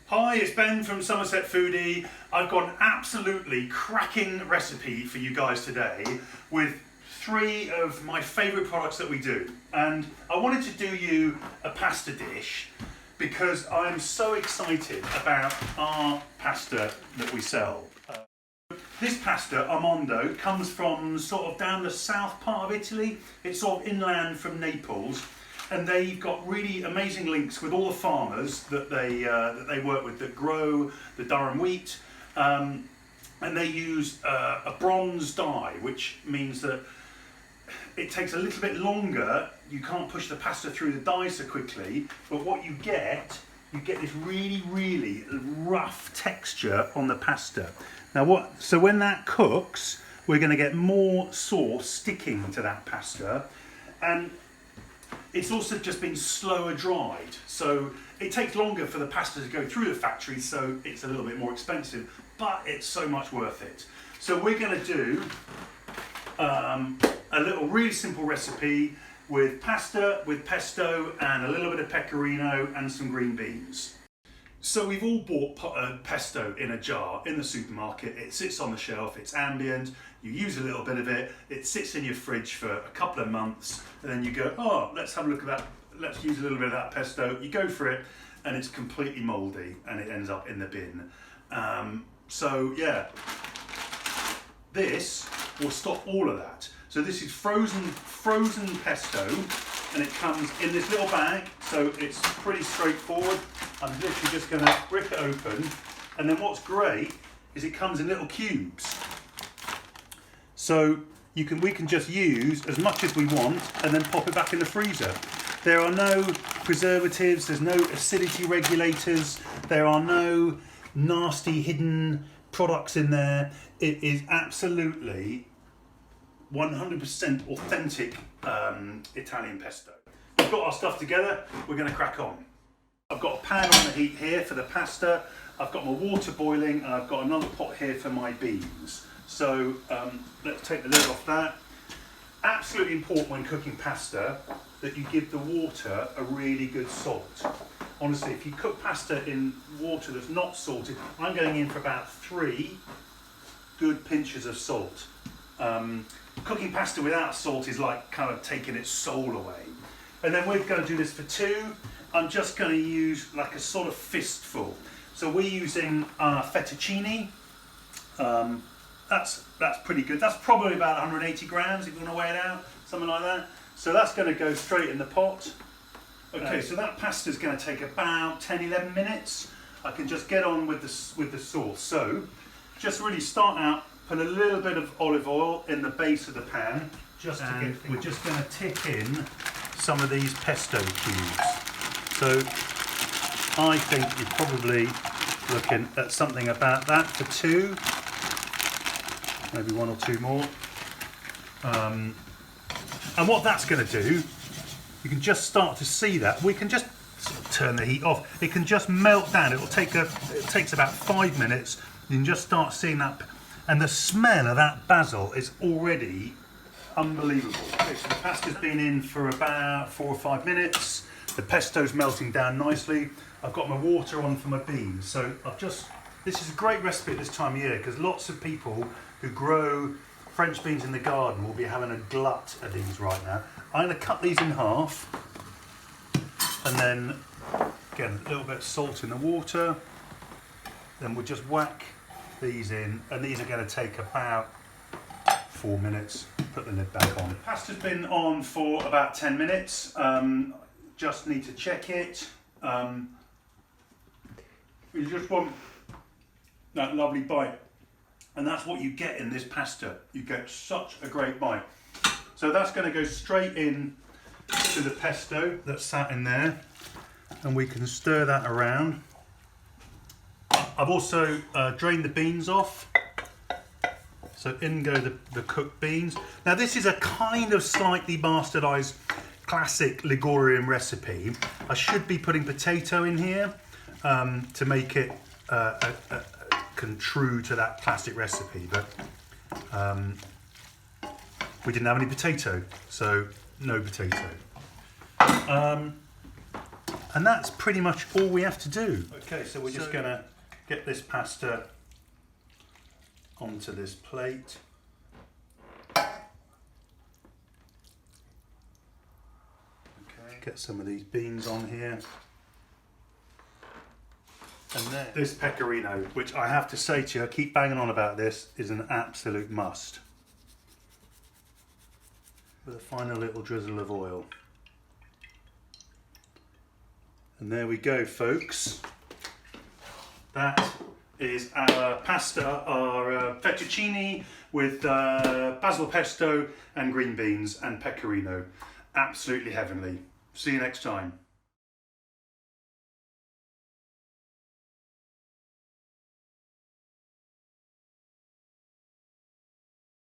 Hi, it's Ben from Somerset Foodie. I've got an absolutely cracking recipe for you guys today with 3 of my favourite products that we do. And I wanted to do you a pasta dish because I'm so excited about our pasta that we sell. This pasta, Armando, comes from sort of down the south part of Italy. It's sort of inland from Naples. And they've got really amazing links with all the farmers that they work with that grow the Durham wheat, and they use a bronze dye, which means that it takes a little bit longer. You can't push the pasta through the dye so quickly, but what you get this really rough texture on the pasta. Now so when that cooks, we're going to get more sauce sticking to that pasta, and it's also just been slower dried, so it takes longer for the pasta to go through the factory, so it's a little bit more expensive, but it's so much worth it. So we're going to do a little really simple recipe with pasta, with pesto, and a little bit of pecorino and some green beans. So we've all bought pesto in a jar in the supermarket. It sits on the shelf, it's ambient, you use a little bit of it, it sits in your fridge for a couple of months, and then you go, oh, let's have a look at that, let's use a little bit of that pesto. You go for it, and it's completely mouldy, and it ends up in the bin. So yeah, this will stop all of that. So this is frozen pesto, and it comes in this little bag, so it's pretty straightforward. I'm literally just going to rip it open, and then what's great is it comes in little cubes. So we can just use as much as we want and then pop it back in the freezer. There are no preservatives, there's no acidity regulators, there are no nasty hidden products in there. It is absolutely 100% authentic Italian pesto. We've got our stuff together, we're going to crack on. I've got a pan on the heat here for the pasta, I've got my water boiling, and I've got another pot here for my beans. So let's take the lid off that. Absolutely important when cooking pasta that you give the water a really good salt. Honestly, if you cook pasta in water that's not salted, I'm going in for about 3 good pinches of salt. Cooking pasta without salt is like kind of taking its soul away. And then we're going to do this for 2. I'm just going to use like a sort of fistful. So we're using fettuccine. That's pretty good. That's probably about 180 grams if you want to weigh it out, something like that. So that's going to go straight in the pot. Okay, so that pasta is going to take about 10-11 minutes. I can just get on with the sauce. So just really start out, put a little bit of olive oil in the base of the pan, we're just going to tip in some of these pesto cubes. So I think you're probably looking at something about that for 2, maybe 1 or 2 more. And what that's going to do, you can just start to see that. We can just turn the heat off. It can just melt down. It takes about 5 minutes. You can just start seeing that, and the smell of that basil is already unbelievable. Okay, so the pasta's been in for about 4 or 5 minutes. The pesto's melting down nicely. I've got my water on for my beans. So this is a great recipe at this time of year because lots of people who grow French beans in the garden will be having a glut of these right now. I'm going to cut these in half, and then again a little bit of salt in the water. Then we'll just whack these in, and these are going to take about 4 minutes. Put the lid back on. The pasta's been on for about 10 minutes. Just need to check it. You just want that lovely bite, and that's what you get in this pasta. You get such a great bite. So that's going to go straight in to the pesto that's sat in there, and we can stir that around. I've also drained the beans off. So in go the cooked beans. Now this is a kind of slightly bastardized classic Ligurian recipe. I should be putting potato in here to make it true to that classic recipe, but we didn't have any potato, so no potato. And that's pretty much all we have to do. Okay, so we're just gonna get this pasta onto this plate. Okay. Get some of these beans on here. And then this pecorino, which I have to say to you, I keep banging on about this, is an absolute must. With a final little drizzle of oil. And there we go, folks. That is our pasta, our fettuccine with basil pesto and green beans and pecorino. Absolutely heavenly. See you next time.